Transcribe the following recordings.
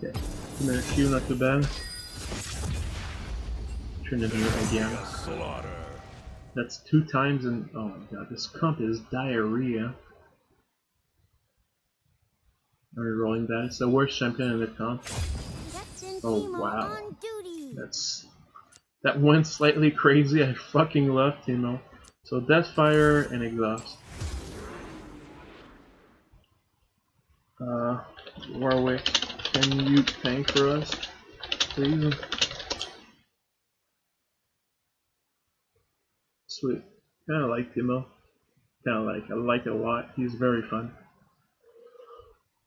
Okay, another Q, not too bad. Turn it again. That's 2 times and oh my god, this comp is diarrhea. Are we rolling that? It's the worst champion in the comp. Oh wow. That went slightly crazy. I fucking love Teemo. So Deathfire and Exhaust. Warwick, can you tank for us, please? Sweet. Kinda like Teemo. I like it a lot. He's very fun.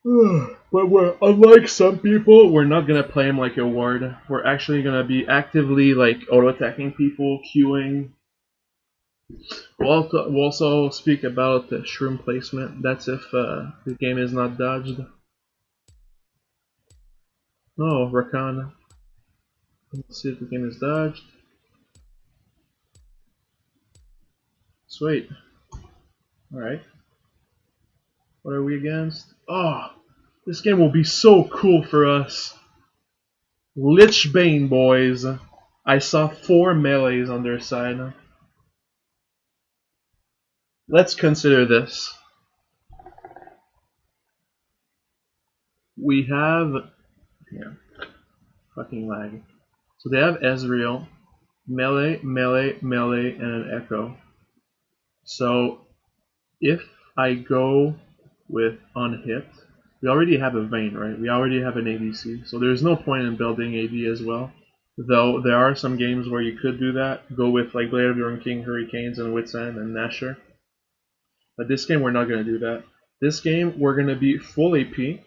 But unlike some people, we're not gonna play him like a ward. We're actually gonna be actively like auto-attacking people, queuing. We'll also speak about the shroom placement. That's if the game is not dodged. No, Rakan. Let's see if the game is dodged. Sweet. Alright. What are we against? Oh! This game will be so cool for us. Lichbane, boys. I saw 4 melees on their side. Let's consider this. We have... Yeah. Fucking lag. So they have Ezreal, melee, melee, melee, and an Echo. So if I go with unhit, we already have a Vayne, right? We already have an ADC, so there's no point in building AD as well. Though there are some games where you could do that, go with like Blade of the Ruined King, Hurricanes, and Wits End and Nashor. But this game we're not going to do that. This game we're going to be full AP,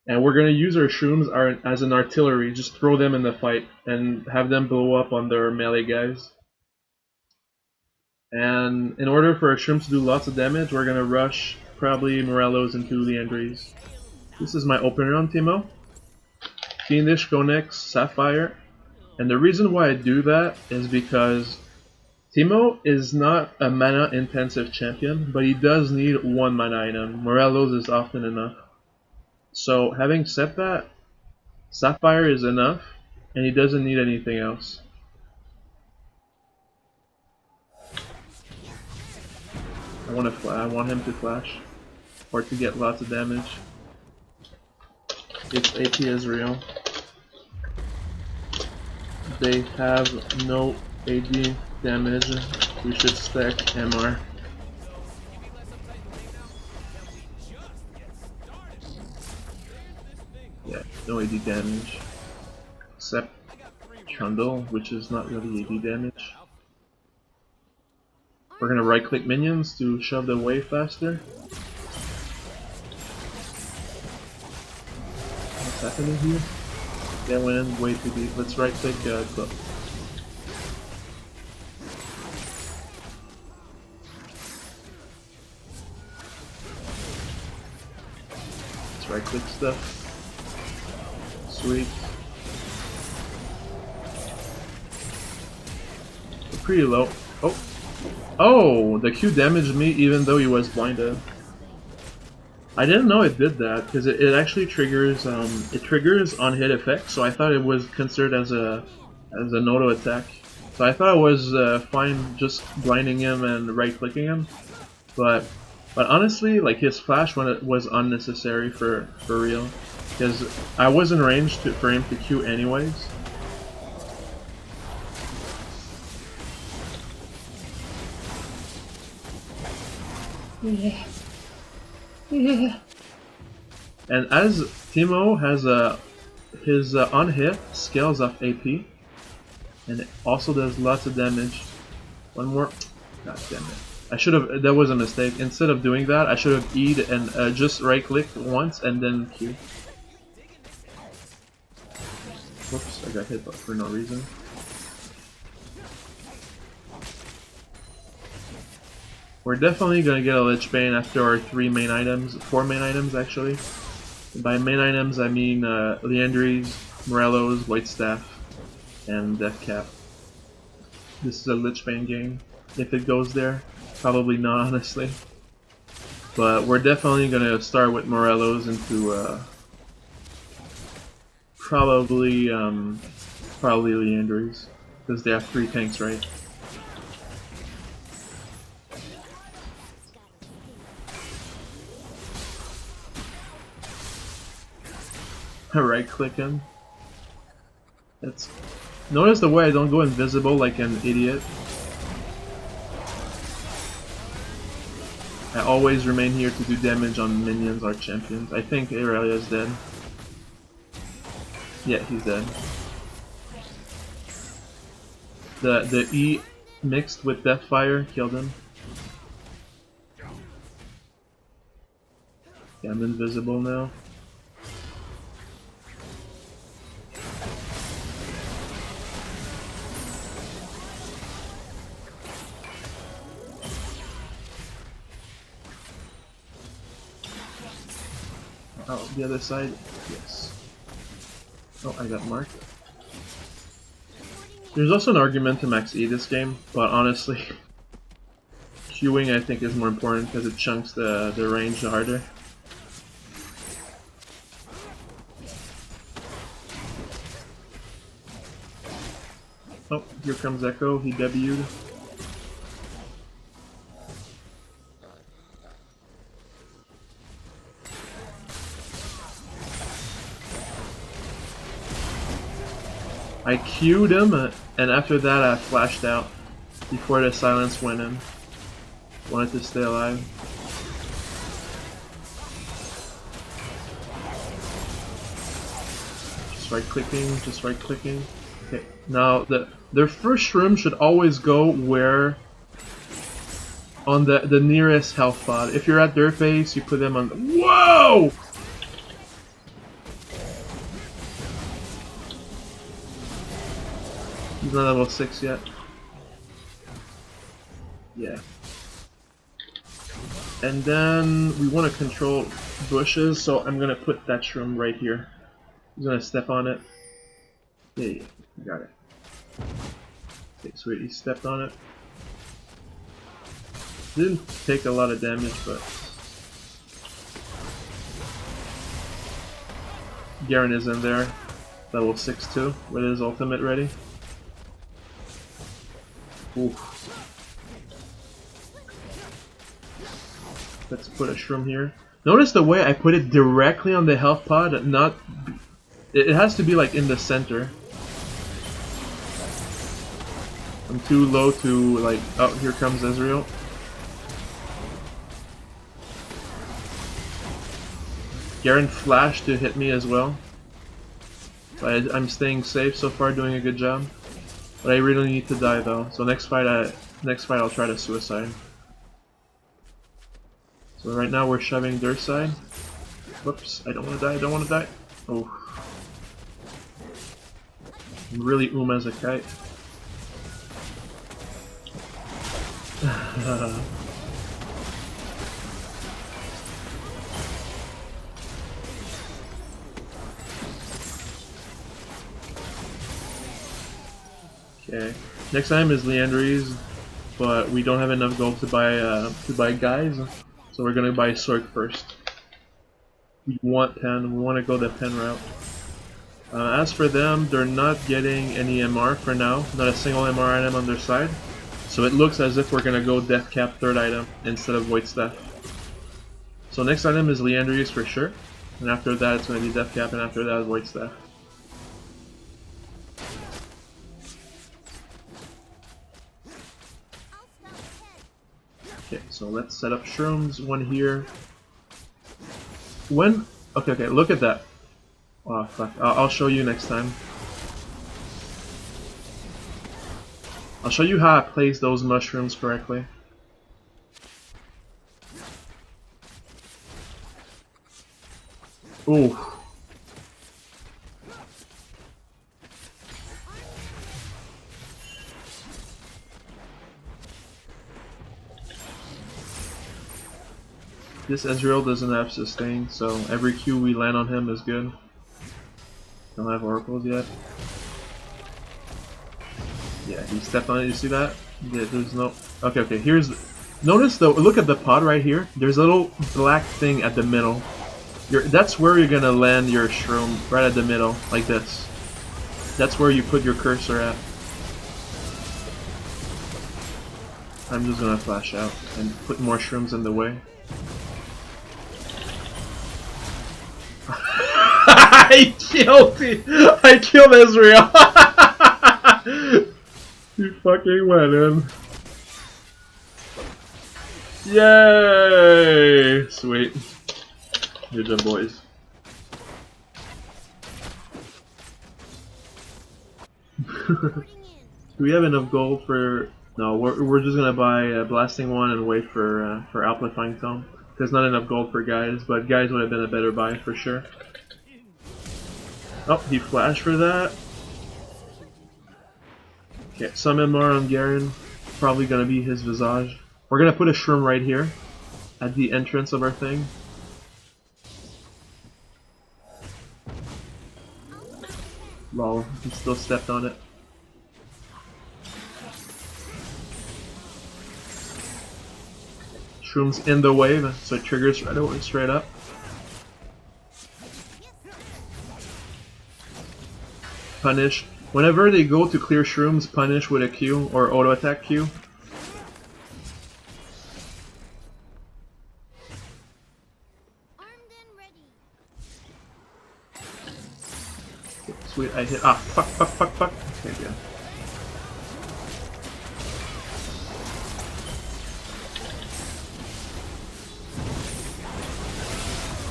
and we're going to use our shrooms as an artillery, just throw them in the fight and have them blow up on their melee guys. And in order for our shrooms to do lots of damage, we're going to rush probably Morellos into Leandries. This is my opener on Teemo. Fiendish, Konex, Sapphire. And the reason why I do that is because Teemo is not a mana intensive champion, but he does need 1 mana item. Morellos is often enough. So having said that, Sapphire is enough, and he doesn't need anything else. I want him to flash, or to get lots of damage. It's AP Ezreal. They have no AD damage. We should stack MR. Yeah, no AD damage. Except Trundle, which is not really AD damage. We're gonna right click minions to shove them away faster. What's happening here? They went in way too deep. Let's right click club. Let's right click stuff. Sweet. We're pretty low. Oh! Oh! The Q damaged me even though he was blinded. I didn't know it did that because it actually triggers on hit effect, so I thought it was considered as an auto attack. So I thought it was fine just blinding him and right clicking him, but honestly, like his flash when it was unnecessary for real, because I was in range for him to Q anyways. Yeah. Yeah. And as Teemo has his on-hit scales off AP, and it also does lots of damage. One more. God damn it. I should have. That was a mistake. Instead of doing that, I should have E'd and just right-clicked once and then Q. Whoops! I got hit for no reason. We're definitely gonna get a Lichbane after our 4 main items actually. By main items I mean Leandries, Morellos, Whitestaff, and Deathcap. This is a Lichbane game. If it goes there, probably not honestly. But we're definitely gonna start with Morellos into Probably Leanderies, because they have 3 tanks, right? Right click him. That's. Notice the way I don't go invisible like an idiot. I always remain here to do damage on minions or champions. I think Aurelia's dead. Yeah, he's dead. The E mixed with Deathfire killed him. Yeah, I'm invisible now. Oh, the other side? Yes. Oh, I got marked. There's also an argument to max E this game, but honestly, queuing I think is more important because it chunks the range harder. Oh, here comes Echo, he debuted. I queued him, and after that I flashed out before the silence went in. Wanted to stay alive. Just right clicking. Okay, now their first shroom should always go where on the nearest health pod. If you're at their face, you put them on. Whoa! He's not level 6 yet. Yeah. And then we want to control bushes, so I'm gonna put that shroom right here. He's gonna step on it. Yeah, got it. Okay, sweet, he stepped on it. Didn't take a lot of damage, but Garen is in there, level 6 too, with his ultimate ready. Oof. Let's put a shroom here. Notice the way I put it directly on the health pod, not... It has to be like in the center. I'm too low to like... Oh, here comes Ezreal. Garen flashed to hit me as well. I'm staying safe so far, doing a good job. But I really need to die though, so next fight I'll try to suicide. So right now we're shoving their side. Whoops, I don't want to die, Oh. I'm really as a kite. Okay. Next item is Leanderies, but we don't have enough gold to buy guys, so we're gonna buy Sorg first. We want pen. We want to go the pen route. As for them, they're not getting any MR for now. Not a single MR item on their side. So it looks as if we're gonna go Death Cap third item instead of Void Staff. So next item is Leanderies for sure, and after that it's gonna be Death Cap, and after that Void Staff. Okay, so let's set up shrooms, one here. When... Okay, look at that. Oh, fuck. I'll show you next time. I'll show you how I place those mushrooms correctly. Ooh. This Ezreal doesn't have sustain, so every Q we land on him is good. Don't have oracles yet. Yeah, he stepped on it, you see that? Yeah, there's no... Okay, here's... Notice though, look at the pod right here. There's a little black thing at the middle. That's where you're gonna land your shroom, right at the middle, like this. That's where you put your cursor at. I'm just gonna flash out and put more shrooms in the way. I killed Israel! He fucking went in. Yay! Sweet. Good job, boys. Do we have enough gold for... No, we're just gonna buy a blasting one and wait for amplifying tome. There's not enough gold for guys, but guys would have been a better buy for sure. Oh, he flashed for that. Okay, summon more on Garen. Probably gonna be his visage. We're gonna put a shroom right here at the entrance of our thing. Lol, he still stepped on it. Shroom's in the wave, so it triggers right away, straight up. Punish. Whenever they go to clear shrooms, punish with a Q or auto attack Q. Sweet, I hit. Ah, fuck. Okay, good.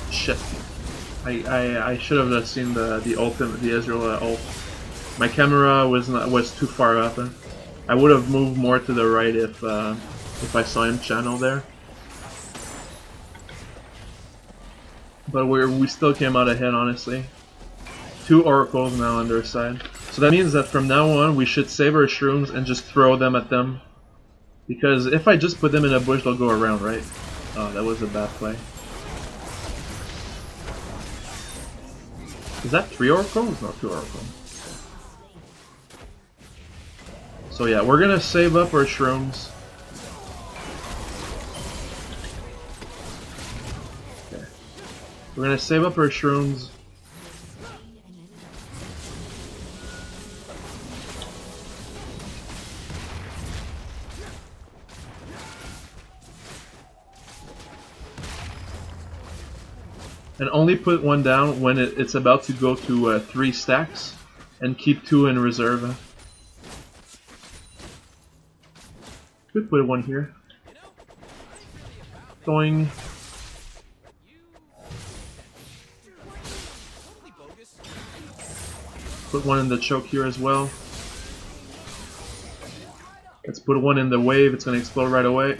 Shit. I should have seen the ultimate, the Ezreal ult. My camera was too far up. I would have moved more to the right if I saw him channel there. But we still came out ahead, honestly. 2 oracles now on their side. So that means that from now on we should save our shrooms and just throw them at them. Because if I just put them in a bush, they'll go around, right? Oh, that was a bad play. Is that 3 oracles? No, 2 oracles. So yeah, we're gonna save up our shrooms. Okay. We're gonna save up our shrooms. And only put one down when it's about to go to 3 stacks, and keep 2 in reserve. Could put one here. Going. Put one in the choke here as well. Let's put one in the wave, it's gonna explode right away.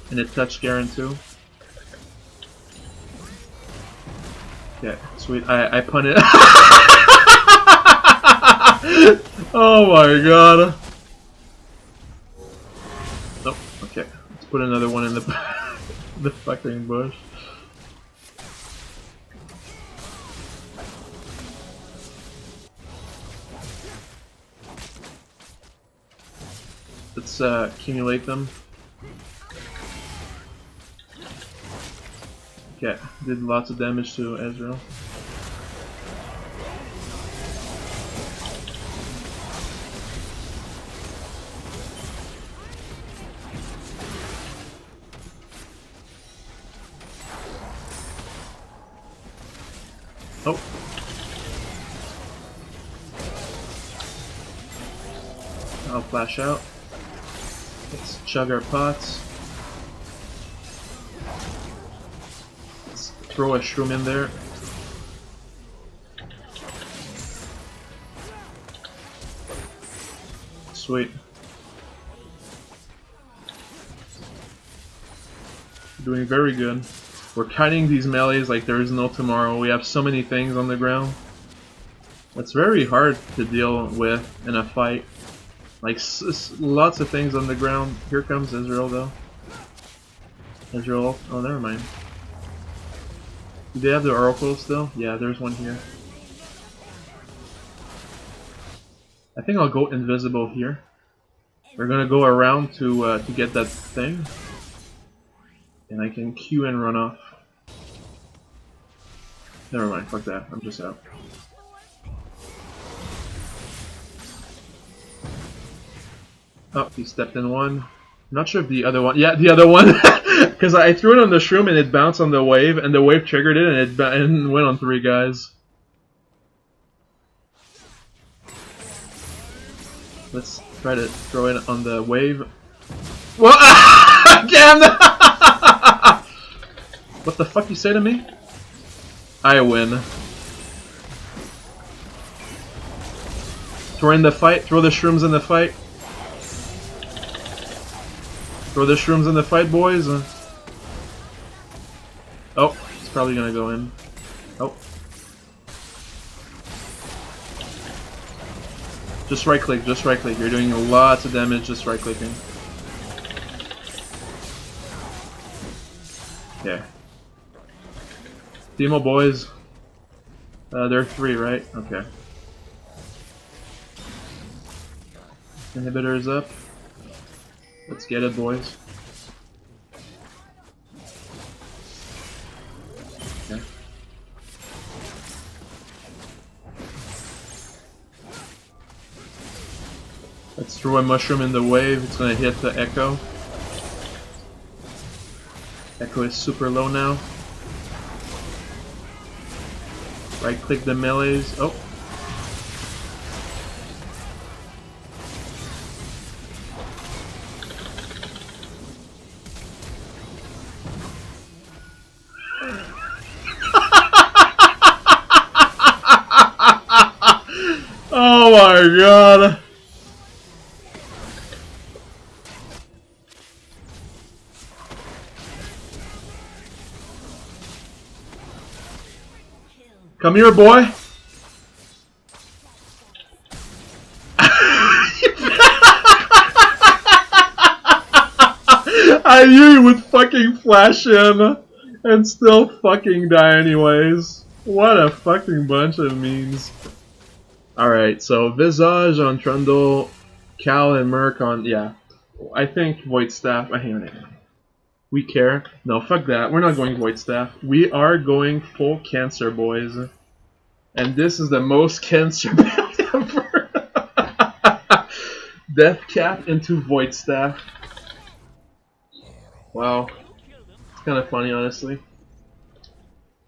And it touched Garen too. Yeah, sweet. I punted. Oh my god. Nope. Okay. Let's put another one in the the fucking bush. Let's accumulate them. Okay, did lots of damage to Ezreal. Oh. I'll flash out. Let's chug our pots. Let's throw a shroom in there. Sweet. Doing very good. We're kiting these melees like there is no tomorrow. We have so many things on the ground. It's very hard to deal with in a fight. Like, lots of things on the ground. Here comes Israel though. Israel. Oh, never mind. Do they have the oracle still? Yeah, there's one here. I think I'll go invisible here. We're gonna go around to get that thing. And I can Q and run off. Never mind, fuck that. I'm just out. Oh, he stepped in one. I'm not sure if the other one... Yeah, the other one! Because I threw it on the shroom and it bounced on the wave, and the wave triggered it and it went on 3 guys. Let's try to throw it on the wave. Well, damn! What the fuck you say to me? I win. Throw in the fight. Throw the shrooms in the fight. Throw the shrooms in the fight, boys. Oh, it's probably gonna go in. Oh. Just right click, just right click. You're doing lots of damage just right clicking. Yeah. Teemo boys. There are 3, right? Okay. Inhibitor is up. Let's get it, boys. Okay. Let's throw a mushroom in the wave. It's gonna hit the Echo. Echo is super low now. Right click the melees. Oh. Oh my god. Come here, boy. I knew you would fucking flash in and still fucking die anyways. What a fucking bunch of memes. Alright, so Visage on Trundle, Cal and Merc on... yeah. I think Void Staff... hang on. We care. No, fuck that. We're not going Void Staff. We are going full Cancer, boys. And this is the most Cancer build ever. Death Cap into Void Staff. Wow. It's kind of funny, honestly.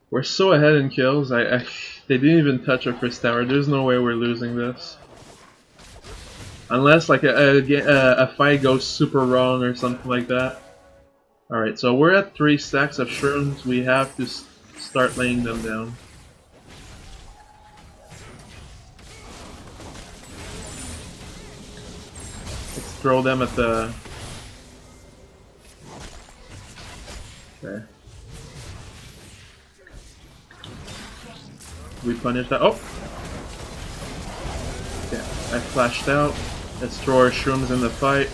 We're so ahead in kills. They didn't even touch our first tower. There's no way we're losing this. Unless like a fight goes super wrong or something like that. Alright, so we're at 3 stacks of shrooms. We have to start laying them down. Let's throw them at the... okay. We punish that. Oh! Yeah, I flashed out. Let's throw our shrooms in the fight.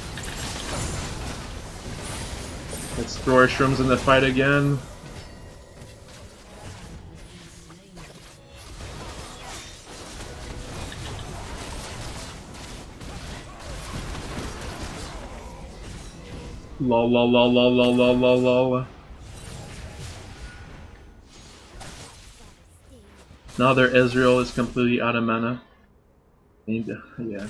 Let's throw our shrooms in the fight again. Lol lol lol lol lol lol lol lol. Now their Ezreal is completely out of mana. Yeah.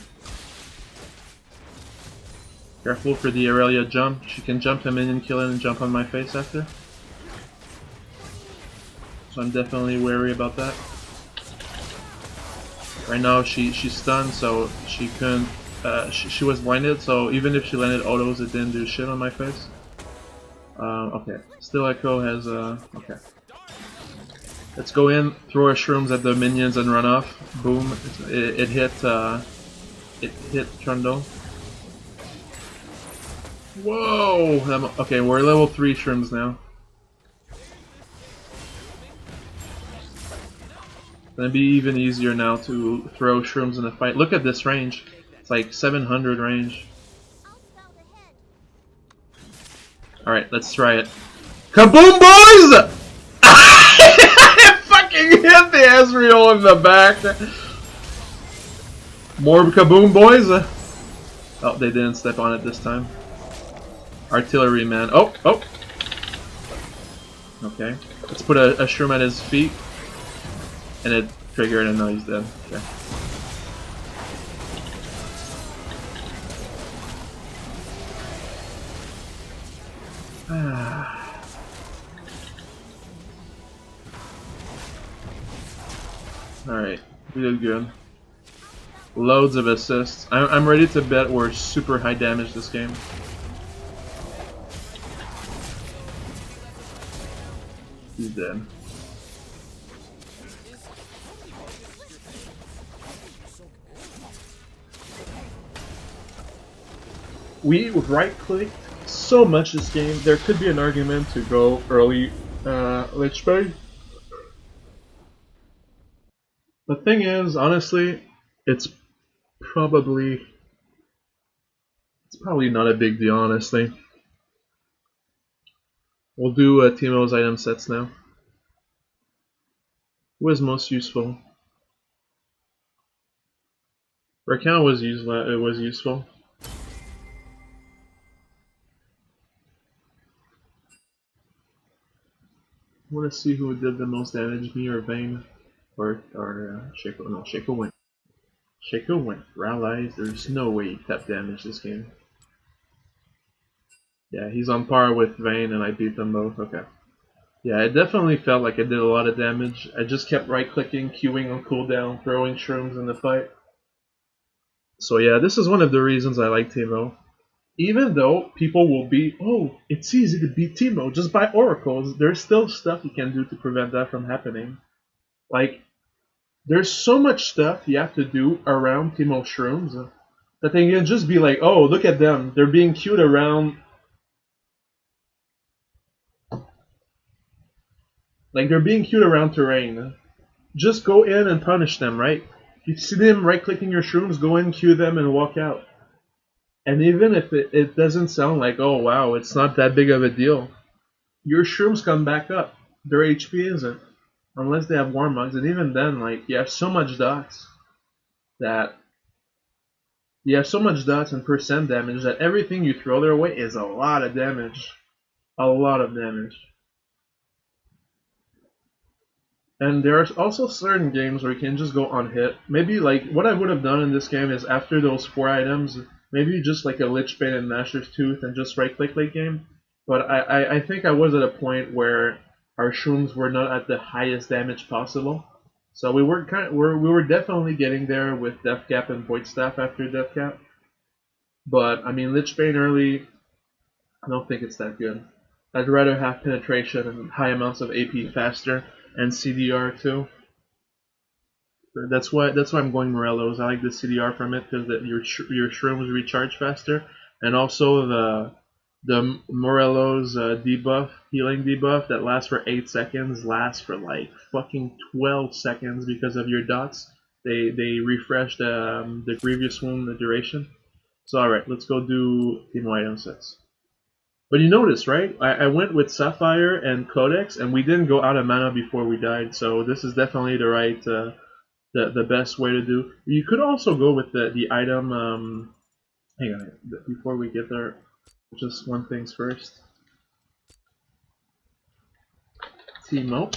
Careful for the Aurelia jump. She can jump a minion, kill it, and jump on my face after. So I'm definitely wary about that. Right now she's stunned, so she couldn't. She was blinded, so even if she landed autos, it didn't do shit on my face. Okay. Still Echo has okay. Let's go in, throw our shrooms at the minions, and run off. Boom! It hit Trundle. Whoa! Okay, we're level 3 shrooms now. It's gonna be even easier now to throw shrooms in the fight. Look at this range. It's like 700 range. Alright, let's try it. Kaboom, boys! It fucking hit the Ezreal in the back. More kaboom, boys! Oh, they didn't step on it this time. Artillery man. Oh, oh! Okay. Let's put a shroom at his feet. and it triggered and now he's dead. Okay. Alright, we did good. Loads of assists. I'm ready to bet we're super high damage this game. He's dead. We right-clicked so much this game. There could be an argument to go early Lich Bane. The thing is, honestly, it's probably not a big deal, honestly. We'll do Teemo's item sets now. Who is most useful? Rakan was useful. I want to see who did the most damage, me or Vayne, or Shaco. No, Shaco went. Shaco went for allies. There's no way he kept damage this game. Yeah, he's on par with Vayne, and I beat them both. Okay. Yeah, it definitely felt like I did a lot of damage. I just kept right-clicking, queuing on cooldown, throwing shrooms in the fight. So yeah, this is one of the reasons I like Teemo. Even though people will be, oh, it's easy to beat Teemo, just buy oracles, there's still stuff you can do to prevent that from happening. Like, there's so much stuff you have to do around Teemo shrooms that they can just be like, oh, look at them, they're being queued around. Like, they're being queued around terrain. Just go in and punish them, right? If you see them right-clicking your shrooms, go in, queue them, and walk out. And even if it doesn't sound like, oh wow, it's not that big of a deal, your shrooms come back up. Their HP isn't. Unless they have warmugs, and even then, like, you have so much dots that you have so much dots and percent damage that everything you throw their way is a lot of damage. A lot of damage. And there's also certain games where you can just go on hit. Maybe like what I would have done in this game is after those 4 items, maybe just like a Lich Bane and Master's Tooth and just right click late game. But I think I was at a point where our shrooms were not at the highest damage possible. So we were definitely getting there with Death Cap and Void Staff after Death Cap. But I mean Lich Bane early, I don't think it's that good. I'd rather have penetration and high amounts of AP faster and CDR too. That's why I'm going Morello's. I like the CDR from it because your shrooms recharge faster, and also the Morello's debuff, healing debuff that lasts for 8 seconds lasts for like fucking 12 seconds because of your dots. They refresh the Grievous Wound, the duration. So alright, let's go do Teemo item sets. But you notice, right? I went with Sapphire and Codex, and we didn't go out of mana before we died. So this is definitely the right, the best way to do. You could also go with the item. Hang on, before we get there, just one things first. Teemo.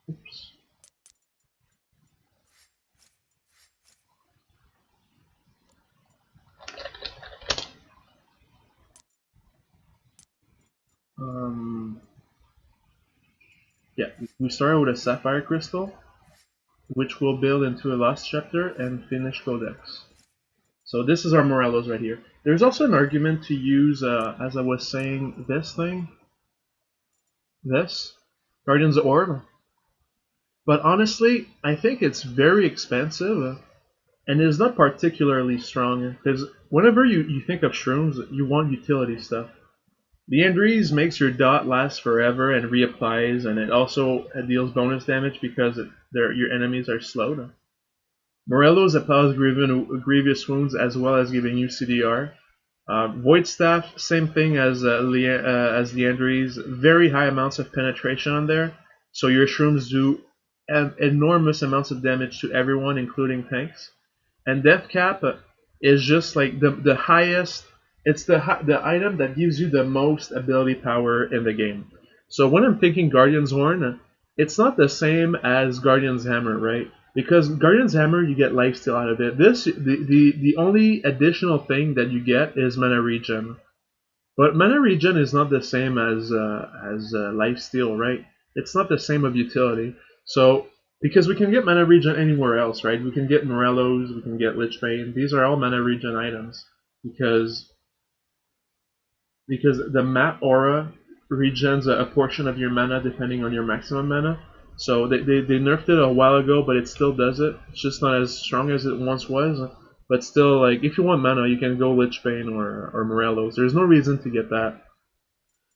Oops. Yeah, we started with a Sapphire Crystal, which will build into a Lost Chapter and finish Codex. So this is our Morellos right here. There's also an argument to use, as I was saying, this thing. This. Guardian's Orb. But honestly, I think it's very expensive, and it is not particularly strong, because whenever you think of shrooms, you want utility stuff. Leandries makes your dot last forever and reapplies, and it also deals bonus damage because your enemies are slowed. Morello's applies grievous wounds as well as giving you CDR. Void Staff, same thing as Leandries, very high amounts of penetration on there, so your shrooms do enormous amounts of damage to everyone, including tanks. And Death Cap is just like the highest It's the item that gives you the most ability power in the game. So when I'm thinking Guardian's Horn, it's not the same as Guardian's Hammer, right? Because Guardian's Hammer, you get lifesteal out of it. The only additional thing that you get is mana regen. But mana regen is not the same as lifesteal, right? It's not the same of utility. So because we can get mana regen anywhere else, right? We can get Morellos, we can get Lichbane. These are all mana regen items because the map aura regens a portion of your mana depending on your maximum mana. So they nerfed it a while ago, but it still does it. It's just not as strong as it once was. But still, like if you want mana, you can go Lichbane or Morellos. There's no reason to get that.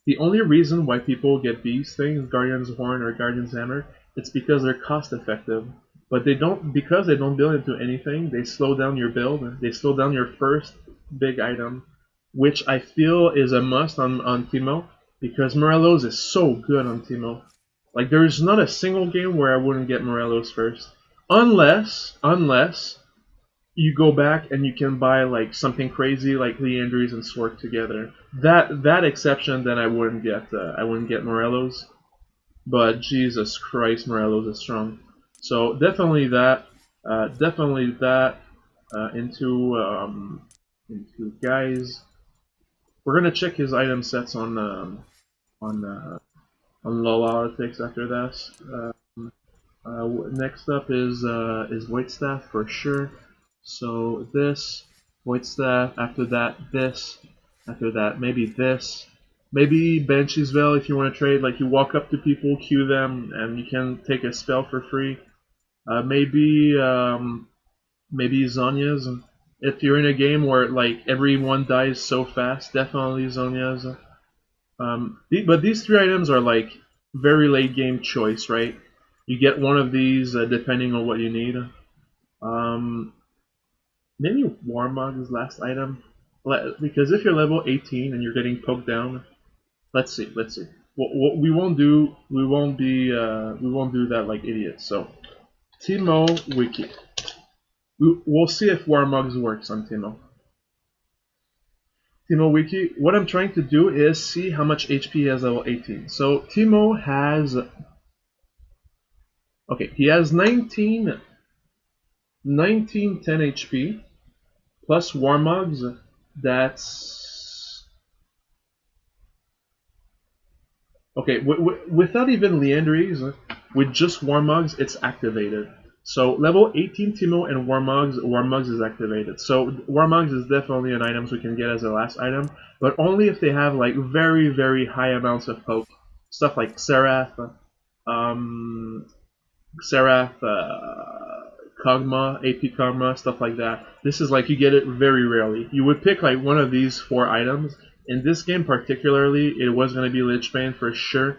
The only reason why people get these things, Guardian's Horn or Guardian's Hammer, it's because they're cost effective. But they don't, because they don't build into anything, they slow down your build. They slow down your first big item, which I feel is a must on Teemo, because Morellos is so good on Teemo. Like there's not a single game where I wouldn't get Morellos first. Unless you go back and you can buy like something crazy like Leandries and Swark together. That exception, then I wouldn't get Morellos. But Jesus Christ, Morellos is strong. So definitely that, into guys. We're gonna check his item sets on Lolalitics after this. Next up is White Staff for sure. So this, Void Staff, after that this, after that maybe this, maybe Banshee's Veil if you want to trade, like you walk up to people, queue them, and you can take a spell for free. Maybe Zhonya's, if you're in a game where like everyone dies so fast, definitely Zhonya's. But these three items are like very late game choice, right? You get one of these depending on what you need. Maybe Warmog's last item, because if you're level 18 and you're getting poked down, let's see. We won't do that like idiots. So Teemo Wiki. We'll see if Warmog's works on Teemo. Teemo Wiki. What I'm trying to do is see how much HP he has level 18. So Teemo has. Okay, he has 19 10 HP. Plus Warmogs, that's... Okay, without even Leandries, with just Warmogs, it's activated. So level 18 Teemo and Warmogs is activated. So Warmogs is definitely an item we can get as a last item, but only if they have like very, very high amounts of poke. Stuff like Seraph, Kog'Maw, AP Kog'Maw, stuff like that. This is like you get it very rarely. You would pick like one of these 4 items. In this game particularly, it was going to be Lichbane for sure.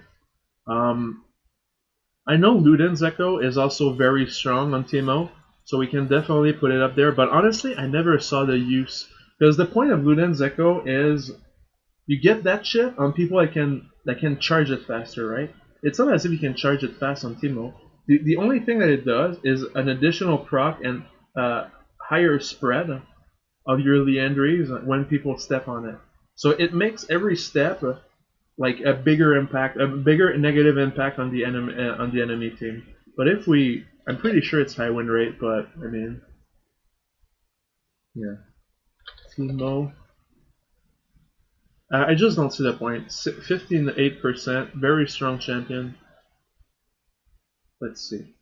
I know Luden's Echo is also very strong on Teemo, so we can definitely put it up there. But honestly, I never saw the use, because the point of Luden's Echo is you get that shit on people that can charge it faster, right? It's not as if you can charge it fast on Teemo. The only thing that it does is an additional proc and higher spread of your Leandries when people step on it. So it makes every step like a bigger impact, a bigger negative impact on the enemy team. But I'm pretty sure it's high win rate, but I mean, yeah. Teemo. I just don't see the point. 15.8%, very strong champion. Let's see.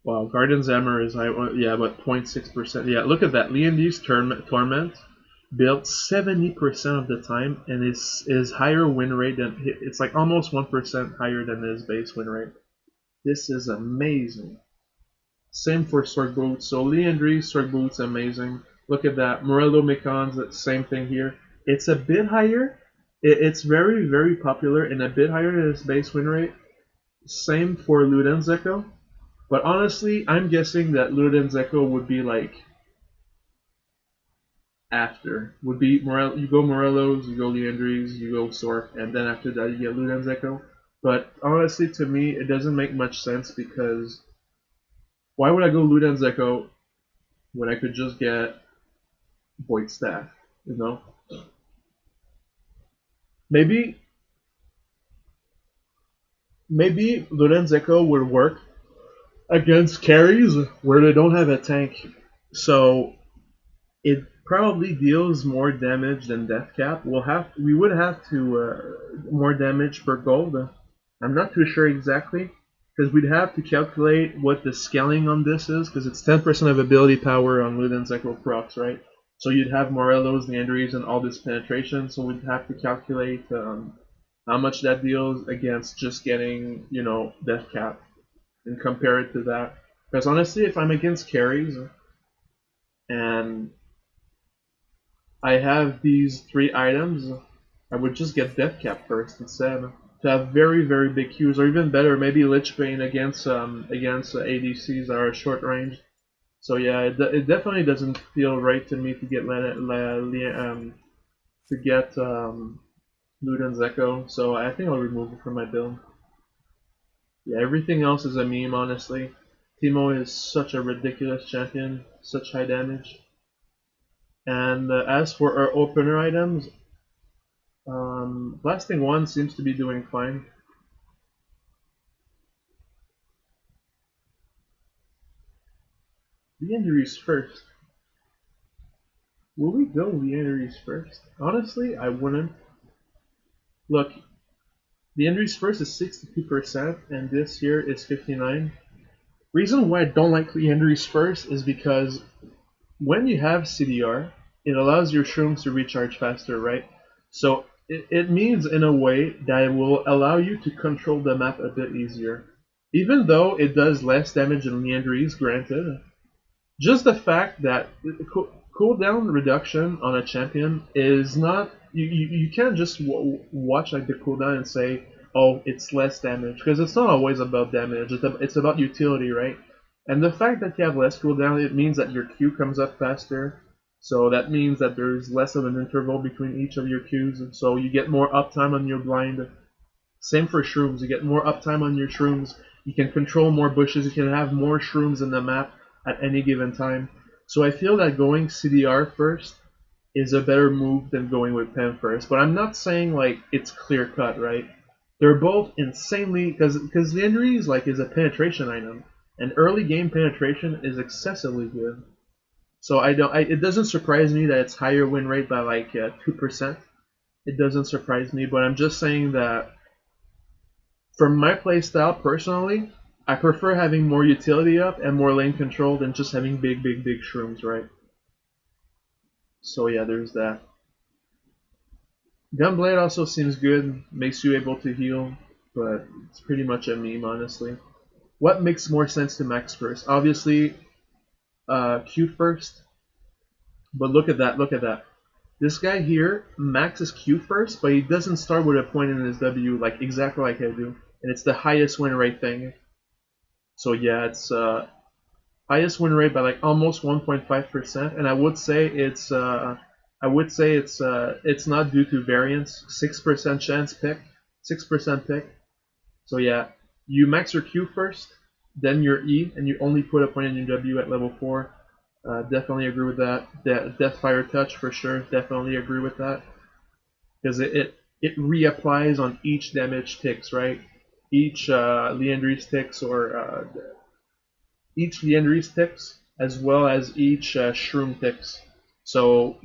Wow, Guardian's Hammer is high. Yeah, but 0.6%. Yeah, look at that. Leandries Torment built 70% of the time, and is higher win rate than. It's like almost 1% higher than his base win rate. This is amazing. Same for Sword Boots. So Leandries, Sword Boots, amazing. Look at that. Morello Mekons, that same thing here. It's a bit higher. It's very, very popular and a bit higher than his base win rate. Same for Luden's Echo. But honestly, I'm guessing that Luden's Echo would be like after. Would be you go Morellos, you go Leandries, you go Sork, and then after that you get Luden's Echo. But honestly, to me, it doesn't make much sense, because why would I go Luden's Echo when I could just get Void Staff, you know? maybe Luden's Echo would work against carries where they don't have a tank. So it probably deals more damage than Death Cap. We would have to more damage per gold. I'm not too sure exactly because we'd have to calculate what the scaling on this is because it's 10% of ability power on Luden's Echo procs, right? So you'd have Morello's, Leanderies, and all this penetration. So we'd have to calculate how much that deals against just getting, Death Cap and compare it to that. Because honestly, if I'm against carries and I have these 3 items, I would just get Death Cap first instead. To have very, very big Qs, or even better, maybe Lich Bane against ADCs that are short range. So yeah, it definitely doesn't feel right to me to get Luden's Echo. So I think I'll remove it from my build. Yeah, everything else is a meme, honestly. Teemo is such a ridiculous champion, such high damage. And as for our opener items, Blasting 1 seems to be doing fine. Leanderies first. Will we go Leanderies first? Honestly, I wouldn't. Look, Leanderies first is 62%, and this here is 59%. Reason why I don't like Leanderies first is because when you have CDR, it allows your shrooms to recharge faster, right? So it means in a way that it will allow you to control the map a bit easier. Even though it does less damage than Leanderies, granted, just the fact that cooldown reduction on a champion is not you can't just watch like the cooldown and say, oh, it's less damage, because it's not always about damage. It's about utility, right? And the fact that you have less cooldown, it means that your Q comes up faster. So that means that there's less of an interval between each of your Qs, so you get more uptime on your blind. Same for shrooms. You get more uptime on your shrooms. You can control more bushes. You can have more shrooms in the map at any given time. So I feel that going CDR first is a better move than going with Pen first. But I'm not saying like it's clear cut, right? They're both insanely because Leandry is a penetration item, and early game penetration is excessively good. So it doesn't surprise me that it's higher win rate by like 2%. It doesn't surprise me, but I'm just saying that from my playstyle personally, I prefer having more utility up and more lane control than just having big shrooms, right? So yeah, there's that. Gunblade also seems good, makes you able to heal, but it's pretty much a meme, honestly. What makes more sense to max first? Obviously, Q first, but look at that. This guy here maxes Q first, but he doesn't start with a point in his W like exactly like I do, and it's the highest win rate thing. So yeah, it's highest win rate by like almost 1.5%, and I would say it's not due to variance. 6% chance pick, 6% pick. So yeah, you max your Q first, then your E, and you only put a point in your W at level 4. Definitely agree with that. Deathfire Touch for sure. Definitely agree with that because it reapplies on each damage ticks, right? Each Leandry's ticks or each Leandry's ticks as well as each Shroom ticks. So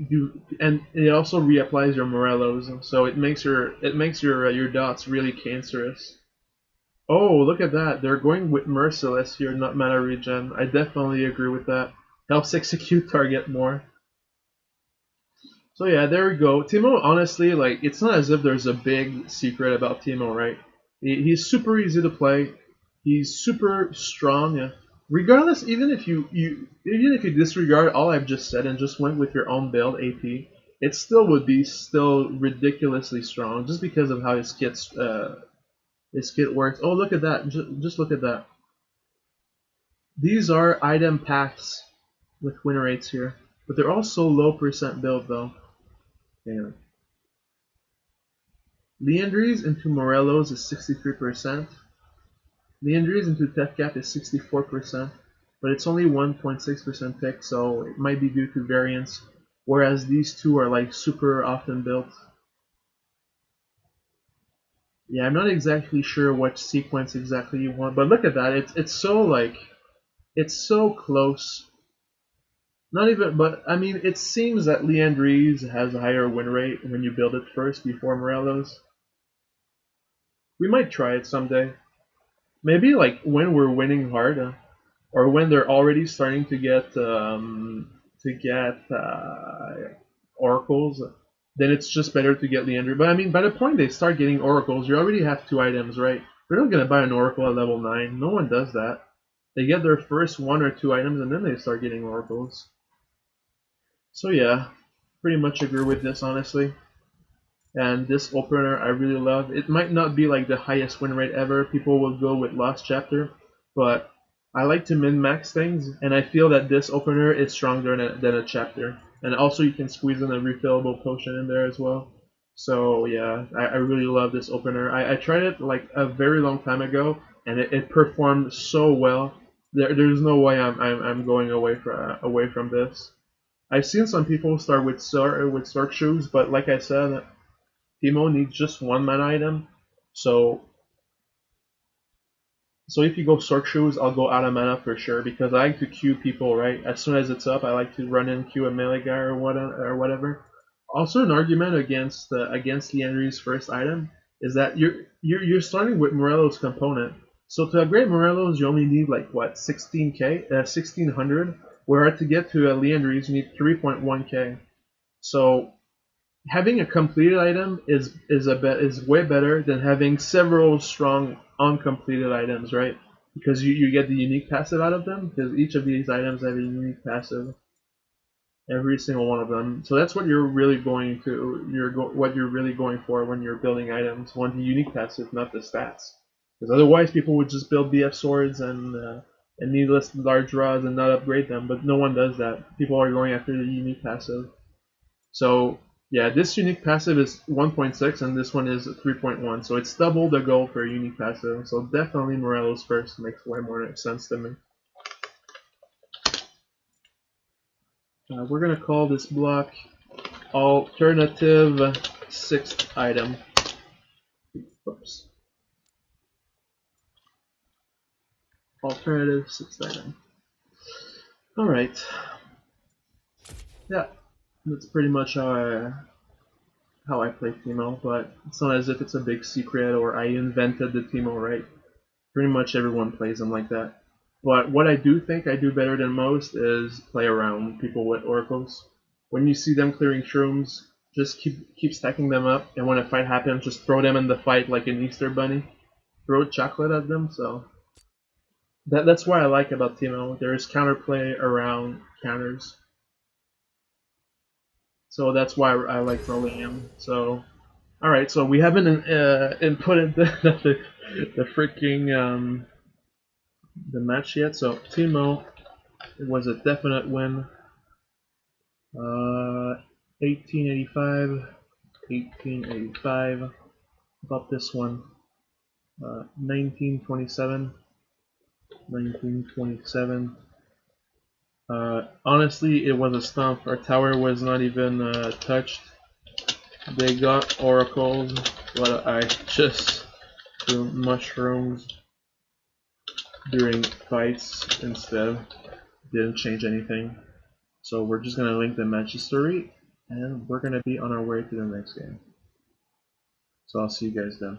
and it also reapplies your Morellos, so it makes your dots really cancerous. Oh, look at that! They're going with Merciless here, not mana regen. I definitely agree with that. Helps execute target more. So yeah, there we go. Teemo, honestly, like it's not as if there's a big secret about Teemo, right? He's super easy to play. He's super strong. Yeah. Regardless, even if you disregard all I've just said and just went with your own build AP, it still would be ridiculously strong just because of how his kit works. Oh, look at that! Just look at that. These are item packs with win rates here, but they're also low percent build though. Damn. Leandry's into Morello's is 63%. Leandry's into Death Cap is 64%, but it's only 1.6% pick, so it might be due to variance. Whereas these two are like super often built. Yeah, I'm not exactly sure what sequence exactly you want, but look at that. It's so like it's so close. Not even, but I mean, it seems that Leandries has a higher win rate when you build it first before Morelos. We might try it someday. Maybe like when we're winning hard, or when they're already starting to get oracles. Then it's just better to get Leander. But I mean, by the point they start getting oracles, you already have 2 items, right? We're not gonna buy an oracle at level 9. No one does that. They get their first 1 or 2 items and then they start getting oracles. So yeah, pretty much agree with this honestly. And this opener I really love. It might not be like the highest win rate ever. People will go with Lost Chapter, but I like to min-max things, and I feel that this opener is stronger than a chapter. And also you can squeeze in a refillable potion in there as well. So yeah, I really love this opener. I tried it like a very long time ago, and it performed so well. There's no way I'm going away from this. I've seen some people start with Sword Shoes, but like I said, Teemo needs just 1 mana item. So so if you go Sword Shoes, I'll go out of mana for sure because I like to queue people, right? As soon as it's up, I like to run in, queue a melee guy or whatever. Also, an argument against Leandry's first item is that you're starting with Morello's component. So to upgrade Morello's, you only need like what 16k, 1600. Where to get to Leandry's, you need 3.1k. So having a completed item is way better than having several strong uncompleted items, right? Because you get the unique passive out of them, because each of these items have a unique passive, every single one of them. So that's what you're really what you're really going for when you're building items. Want the unique passive, not the stats. Because otherwise, people would just build BF swords and needless large rods and not upgrade them. But no one does that. People are going after the unique passive. So yeah, this unique passive is 1.6 and this one is 3.1. So it's double the goal for a unique passive. So definitely Morello's first makes way more sense to me. We're going to call this block alternative 6th item. Oops. Alternative 6th item. Alright. Yeah, that's pretty much how I play Teemo, but it's not as if it's a big secret or I invented the Teemo, right? Pretty much everyone plays them like that. But what I do think I do better than most is play around people with oracles. When you see them clearing shrooms, just keep stacking them up, and when a fight happens, just throw them in the fight like an Easter bunny. Throw chocolate at them. So that's what I like about Teemo. There's counterplay around counters. So that's why I like rolling him. So alright, so we haven't inputted the freaking the match yet. So Teemo, it was a definite win. 1885, 1885. About this one. 1927, 1927. Honestly, it was a stomp. Our tower was not even touched. They got oracles, but I just threw mushrooms during fights instead. Didn't change anything. So we're just gonna link the match history, and we're gonna be on our way to the next game. So I'll see you guys then.